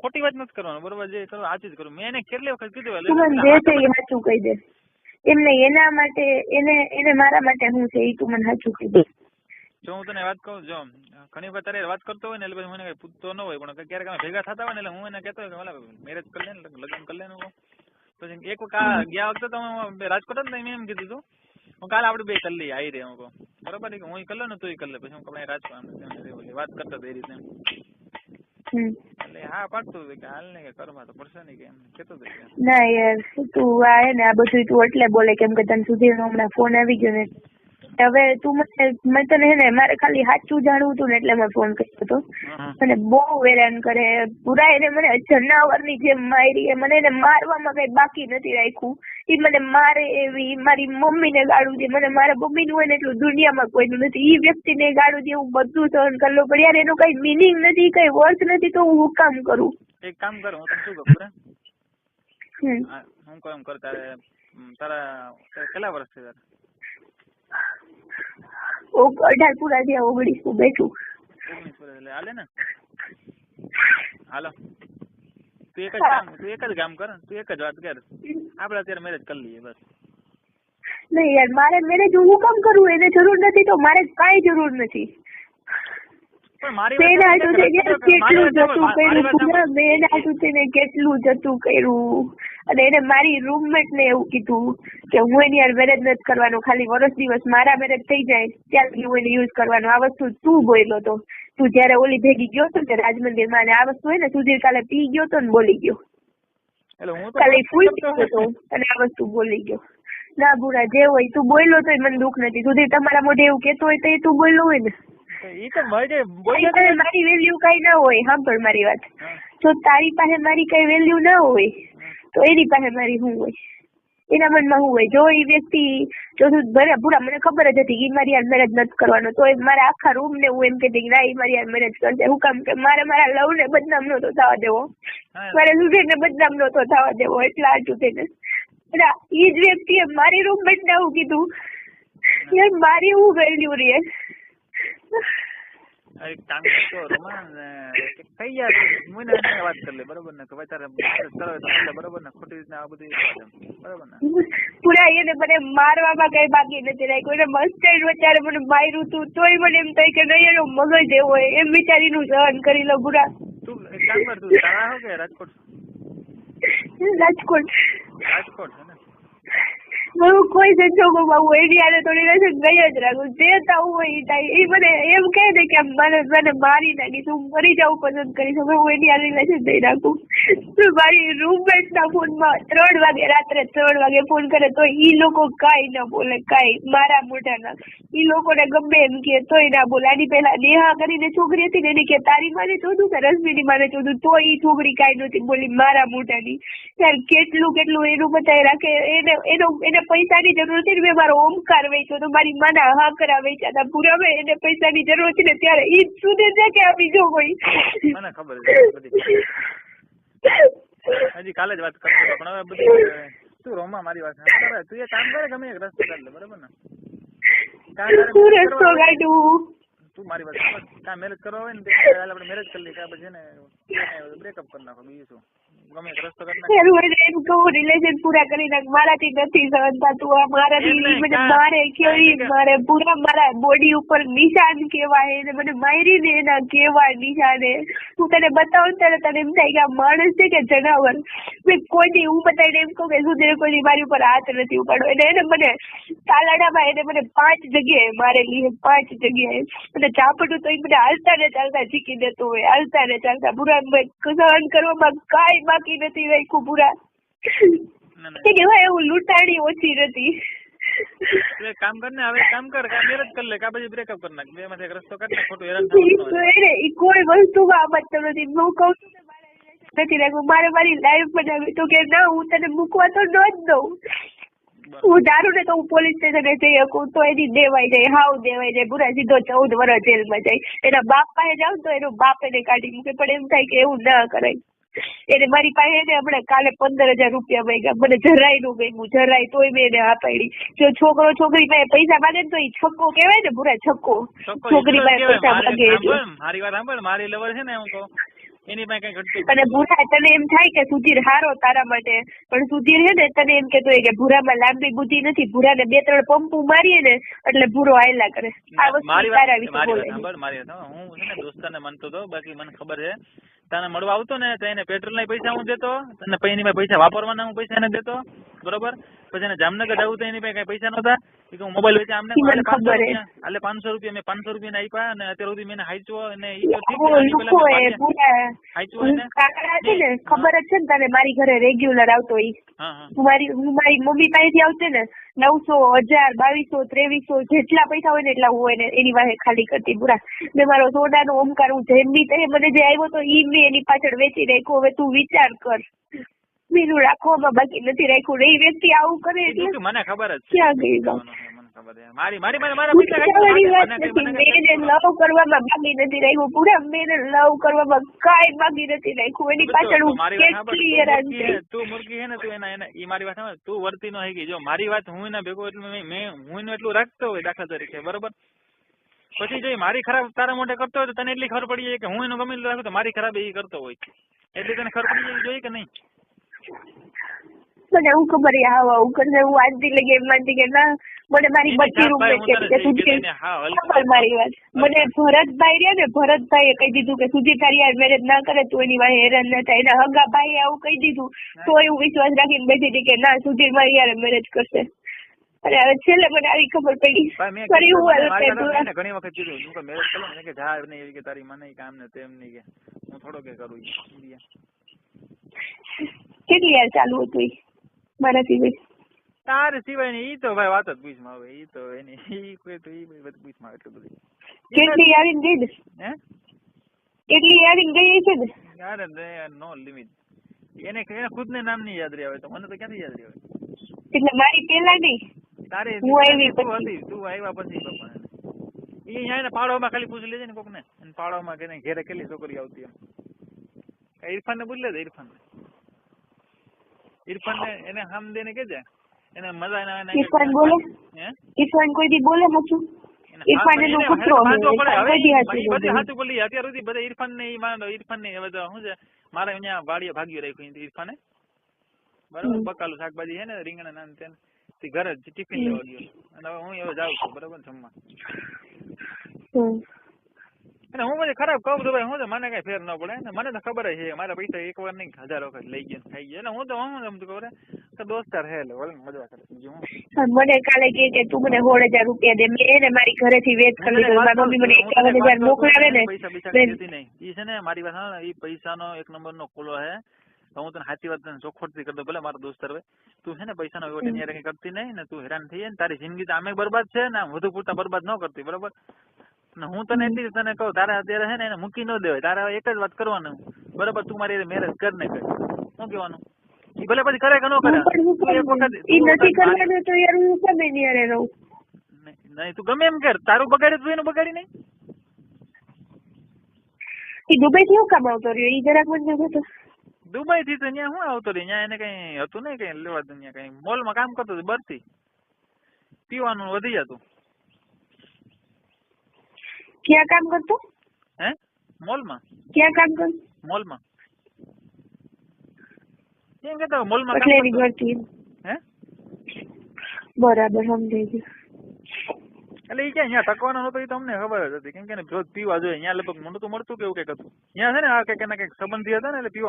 ખોટી વાત નથી કરવાનું, બરોબર? જે કરો સાચું જ કરું. મેં એને કેટલી વખત કીધું તું મને જે છે એ સાચું કહી દે. એમને એના માટે એને મારા માટે શું છે એ તું મને સાચું કહી દે. જો હું તને વાત કહું, જો ઘણી વખત તારે વાત કરતો હોય ને એટલે મને કઈ પૂછતો ન હોય, પણ ક્યારેક અમે ભેગા થતા હોય ને એટલે હું એને કહેતો હોય કે મેરેજ કરી લે ને, લગ્ન કરી લે ને. પછી એક વખત ગયા વખતે તો હું રાજકોટ જ ને એમ કીધું હતું, હું કાલે આપણે બે કરી લઈએ આવી રે. હું કહું બરોબર કે હું કરી લે ને તું કરી લે. પછી હું કપડા રાજકોટ વાત કરતો હતો એ રીતે એટલે હા પાડતું હતું કે હાલ ને કે કરવા તો પડશે ને કે એમ કેતો હતો. ના યાર તું આ ને આ બધું તું એટલે બોલે કેમ કે તને સુધી હમણાં ફોન આવી ગયો ને. હવે તું મેં તને હે ને મારે ખાલી સાચું જાણવું હતું ને એટલે મેં ફોન કર્યો હતો. મને બહુ હેરાન કરે પૂરા. એને મને જનાવરની જેમ મારી, મને એને મારવામાં કઈ બાકી નથી રાખ્યું. એ મને મારે એવી મારી મમ્મીને ગાળું દે, મને મારા મમ્મીનું હોય ને એટલું દુનિયામાં કોઈનું નથી. એ વ્યક્તિને ગાળું દે હું બધું સહન કરી લઉં, પણ યાર એનું કઈ મિનિંગ નથી, કઈ વર્થ નથી, તો હું કામ કરું? એક કામ કર, હું તને શું કહું, હું કેમ કર, તારા કેટલા વર્ષ છે તારા? 18 પૂરા થયા, 19 બેઠું. 19 વર્ષ એટલે હાલે ને? હાલો તું એક જ કામ કર, તું એક જ વાત કર, આપડે અત્યારે મેરેજ કરી લઈએ બસ. નહીં યાર મારે મેરેજ હું કામ કરું? એને જરૂર નથી તો મારે કાંઈ જરૂર નથી. કેટલું જતું કર્યું અને એને મારી રૂમમેટ ને એવું કીધું કે હું એની યાર મેરેજ નથી કરવાનું, ખાલી વર્ષ દિવસ મારા મેરેજ થઈ જાય ત્યારે હું એને યુઝ કરવાનું. આ વસ્તુ તું બોલ્યો તો, તું જયારે ઓલી ભેગી ગયો હતો ને રાજમંદિર માં, આ વસ્તુ હોય ને સુધીર કાલે પી ગયો તો ને બોલી ગયો, કાલે ફૂલ પીતો હતો અને આ વસ્તુ બોલી ગયો. ના બુરા જે હોય તું બોલ્યો તો મને દુઃખ નથી. સુધીર તમારા મોઢે એવું કેતો હોય તો એ તું બોલ્યો હોય ને. મારી વેલ્યુ કઈ ના હોય. સાંભળ મારી વાત, જો તારી પાસે મારી કઈ વેલ્યુ ના હોય તો એની પાસે મારી શું હોય, એના મનમાં શું હોય? જો એ વ્યક્તિ જો પૂરા મને ખબર જ હતી કે મારી યાર મેરેજ નથી કરવાનો, તો મારા આખા રૂમ ને હું એમ કહેતી કે ના એ મારી યાર મેરેજ કરશે. હું કામ કે મારે મારા લવ ને બદનામ નતો થવા દેવો, મારે સુધીર ને બદનામ નતો થવા દેવો, એટલા આટલું થઈને એ જ વ્યક્તિએ મારી રૂમમેટ ને એવું કીધું. યાર મારી હું વેલ્યુ રે? વાત કરી લે બરોબર ને, બરોબર ને, ખોટી રીતના આ બધું બરોબર ને. પૂરા એને મને મારવામાં કઈ બાકી નથી રાખ્યું. એને મસ્ત વચારે મને માર્યું તું તોય મને એમ થાય કે નહીં એનો મગજ એવો હોય એમ વિચારીનું સહન કરી લો. પૂરા તું એક કામ કર, તું તારા હો કે રાજકોટ? રાજકોટ છે ને? હું કોઈ સંજોગોમાં હું એની આને થોડી રસમ ગઈ જ રાખું, જે થવું હોય એ થાય. એ મને એમ કહે ને કે મને મારી નાખીશ, હું મરી જવું પસંદ કરીશ, હવે હું એની આ રિલેશન નહીં રાખું. મારી રૂમમેટ ના ફોનમાં 3 વાગે રાત્રે 3 વાગે ફોન કરે તો ઈ લોકો કાંઈ ના બોલે, કાંઈ મારા મોઢાના. ઈ લોકોને ગમે એમ કે તોય ના બોલે. આની પહેલા નેહા કરીને છોકરી હતી ને એને કે તારી માને ચોધું કે રશ્મિની માને ચોધું, તો ઈ છોકરી કાંઈ નહોતી બોલી મારા મોઢાની. યાર કેટલું એનું બતાવી રાખે. એને પૈસાની જરૂર હતી ને મેં મારો ઓમકાર વેચ્યો તો, મારી માના હાકરા વેચ્યા હતા. પૂરા મેં એને પૈસાની જરૂર હતી ને ત્યારે ઈ સુધી છે કે બીજો કોઈ મને ખબર છે. હજી કાલે જ વાત કરતો પણ હવે બધી તું રોમા મારી વાત કરે. તું એ કામ કરે ગમે એક રસ્તો કાઢ લે બરોબર ને? રસ્તો કાઢું તું મારી વાત કાં મેરેજ કરવા હોય ને આપણે મેરેજ કરી લઈએ, પછી ને બ્રેકઅપ કરી નાખો, બીજું શું? ગમે એક રસ્તો કરી નાખ. એમ કહું રિલેશન પૂરા કરી નાખ, મારાથી નથી સહન થતું. મારાથી મને મારે કેવી મારે પૂરા મારા બોડી ઉપર નિશાન કેવાય ને, મને મારી ને એના કેવા નિશાને હું તને બતાવું ત્યારે તને એમ થાય કે આ માણસ છે કે જનાવર. મેં કોઈ હું બતાવીને એમ કહું કે સુધીર કોઈ મારી ઉપર હાથ નથી ઉપાડો. એને મને તાલાડામાં એને મને 5 જગ્યાએ મારેલી, 5 જગ્યાએ. અને ચાપડું તો મને હાલતા ને ચાલતા શીખી દેતો હોય, હાલતા ને ચાલતા. પૂરા સહન કરવામાં કાંઈ બાકી નથી રાખ્યું. પૂરા એવું લૂંટાણી ઓછી નથી. કામ કર ને, હવે કામ કર, મેરેજ કરી લે, કા પછી બ્રેકઅપ કરી નાખ. બે માંથી એક રસ્તો કાઢ ને, ખોટું હેરાન કોઈ વસ્તુમાં સમજતો નથી. હું કહું છું નથી રાખ્યું, મારે મારી લાઈફ બનાવી તો કે ના હું તને મૂકવા તો ન જ દઉં. હું ધારું ને તો હું પોલીસ સ્ટેશને જઈ શકું તો એની દેવાઈ જાય, હાવ દેવાઈ જાય. પૂરા સીધો 14 વર્ષ જેલમાં જાય. એના બાપ પાસે જાવ તો એનો બાપ એને કાઢી મૂકે, પણ એમ થાય કે એવું ના કરાય. એને મારી પાસે એને હમણાં કાલે 15,000 રૂપિયા માંગ્યા, મને જરાય નું ગમ્યું, જરાય, તોય મેં એને હા પાડી. જો છોકરો છોકરી પાસે પૈસા માંગે ને તો એ છક્કો કહેવાય ને. પૂરા છક્કો છોકરી પાસે પૈસા માંગે. મારી વાત સાંભળ, મારી લવર છે ને હું કહું એની પાસે કઈ ઘટતું અને ભૂરા તને એમ થાય કે સુધીર હારો તારા માટે, પણ સુધીર છે ને તને એમ કેતો હોય કે ભૂરામાં લાંબી બુદ્ધિ નથી, ભૂરાને 2-3 પંપુ મારીએ ને એટલે ભૂરો આયલા કરે. આ વસ્તુ તારા વિશે બોલે. મારી વાત હું છે ને દોસ્તારને માનતો હતો, બાકી મને ખબર છે તને મળવા આવતો ને તો એને પેટ્રોલ ના પૈસા હું દેતો, તને એની પાસે પૈસા વાપરવાના હું પૈસા એને દેતો, બરોબર. પછી એને જામનગર જવું તો એની પાસે કઈ પૈસા નહોતા, હું મોબાઈલ વેચે આમને મને ખબર છે. એટલે 500 રૂપિયા મેં 500 રૂપિયા આપ્યા અને અત્યાર સુધી મેં હાઈચવો અને કાકા છે ને ખબર જ છે ને તને, મારી ઘરે રેગ્યુલર આવતો ઈ. હું મારી મમ્મી પાસેથી આવતે ને 900, 1000, 2200, 2300 જેટલા પૈસા હોય ને એટલા હું એને એની વાહે ખાલી કરતી પૂરા. મેં મારો સોનાનો ઓમકાર હું જેમની તે મને જે આવ્યો તો ઈ મેં એની પાછળ વેચી રાખ્યો. હવે તું વિચાર કર, બીજું રાખવામાં બાકી નથી રાખ્યું. એ વ્યક્તિ આવું કરે એટલે મને ખબર જ ક્યાં ગઈ ગયું. મારી મારી લવ કરવામાં બાકી નથી રાખ્યું પૂરા. મેં લવ કરવામાં કાંઈ બાકી નથી રાખ્યું. એની પાછળ હું કેટલી હેરાન થઈ. તું મૂર્ખી છે ને, તું એના ઈ મારી વાત સાંભળ, તું વર્તી નો ગઈ. જો મારી વાત હું એના ભેગો એટલું હું એનું એટલું રાખતો હોય દાખલા તરીકે, બરોબર. પછી જો મારી ખરાબ તારા મોઢે કરતો હોય તો તને એટલી ખબર પડી જાય કે હું એનું ગમે એટલું રાખું તો મારી ખરાબ એ કરતો હોય, એટલે તને ખબર પડી જોઈએ કે નહીં? મને હું ખબર આવું કરશે. હું આજથી લગી એમ માનતી કે ના, મને મારી બધી રૂમ ખબર મારી વાત. મને ભરતભાઈ રહ્યા ને, ભરતભાઈએ કહી દીધું કે સુધીર તારી યાર મેરેજ ના કરે, તું એની વાહે હેરાન ના થાય. એના હગા ભાઈએ આવું કહી દીધું તો એવું વિશ્વાસ રાખીને બેઠી હતી કે ના સુધીર મારી યાર મેરેજ કરશે. અને હવે છેલ્લે મને આવી ખબર પડી. ઘણી વખત કીધું મેરેજ કરો ને કે જા નહીં કે તારી મને કામ ને તેમ નહીં કે હું થોડો કે કરું. કેટલી યાર ચાલુ હતું મારા સિવાય? તારે સિવાય ને ઈ તો ભાઈ વાત જ પૂછમાં આવે. ઈ તો એની ઈ કોઈ તો ઈ બધું પૂછમાં આવે એટલું બધું. કેટલી આવીને ગઈ ને? હે? કેટલી આવીને ગઈ છે ને? યાર નો લિમિટ. એને ખુદ ને નામ નહીં યાદ રહે તો મને તો ક્યાંથી યાદ રહે? એટલે મારી પેલા નહીં, તારે હું આવી પછી. તું આવ્યા પછી બાપા ઈ અહીંયા પાડોમાં ખાલી પૂછી લેજે ને કોક ને, પાડોમાં કે ઘેરે કેટલી છોકરી આવતી એમ. ઇરફાન ને પૂછ લેજે. ઇરફાન ને એને હામ દે ને કેજે એને મજા ના. ઇરફાન બોલે? હે? ઇરફાન કોઈ દી બોલે નથી? ઇરફાન એનો પુત્રો બધી સાચું બોલી અત્યાર સુધી બધા ઇરફાન ને ઈ માનો. ઇરફાન ને હવે શું છે મારે અહીંયા વાડીએ ભાગ્યું રાખ્યું ઇરફાને, બરાબર. બકાલું શાકભાજી છે ને રીંગણા ના તેન ઘરે જ ટિફિન લેવા ગયો અને હવે હું હવે જાઉં છું, બરાબર જમવા. અને હું પછી ખરાબ કહું તો ભાઈ હું તો મને કઈ ફેર ન પડે ને, મને તો ખબર છે મારા પૈસા એક વાર નહીં 1000 વખત લઈ ગયા ખાઈ ગયા. એટલે હું તો હું ખબર કે દોસ્તાર હે એટલે મજા કરે. મને કાલે કે તું મને 16,000 રૂપિયા દે. મેં એને મારી ઘરેથી વેચ કરી દીધું. મારી મમ્મી મને 51,000 મોકલાવે ને ઈ છે ને મારી વાત ઈ પૈસાનો 1 નંબરનો ખોલો હે. હું તને સાચી વાત તને ચોખ્ખોટથી કરી દઉં, ભલે મારો દોસ્તાર હોય. તું છે ને પૈસાનો વેટ એની કઈ કરતી નહીં ને, તું હેરાન થઈ જાય ને તારી જિંદગી તો આમે બરબાદ છે ને વધુ પૂરતા બરબાદ ન કરતી, બરોબર. હું તને એટલી તને કહું તારે અત્યારે છે ને એને મૂકી ન દેવાય. તારે એક જ વાત કરવાનું, બરોબર. તું મારી મેરેજ કર ને કર, શું કહેવાનું? ઈ ભલે પછી કરે કે ન કરે, એક વખત ઈ નથી કરવાનું તો યાર હું કેમ એની હારે રહું? નહીં તું ગમે એમ કર, તારું બગાડે તું એનું બગાડી નહીં. ઈ દુબઈ થી શું કામ આવતો રહ્યો? ઈ જરાક મને કહો તો. દુબઈ થી તો ત્યાં શું આવતો રહ્યો? ત્યાં એને કઈ હતું નહીં, કઈ લેવા દઉં. ત્યાં કઈ મોલમાં કામ કરતો હતો, બરથી પીવાનું વધી જતું. ક્યાં કામ કરતો? હે? મોલમાં. ક્યાં કામ કરતો? મોલમાં. કેમ કેતો મોલમાં એટલે એની ઘરથી. હે? બરાબર સમજાઈ ગયું. એટલે ઈ ક્યાં અહીંયા ટકવાનો નતો એ તો અમને ખબર જ હતી, કેમ કે રોજ પીવા જોઈએ. અહીંયા લગભગ મને તો મળતું કેવું કઈક હતું. અહીંયા છે ને આ કઈક એના કઈક સંબંધી હતા ને એટલે પીવા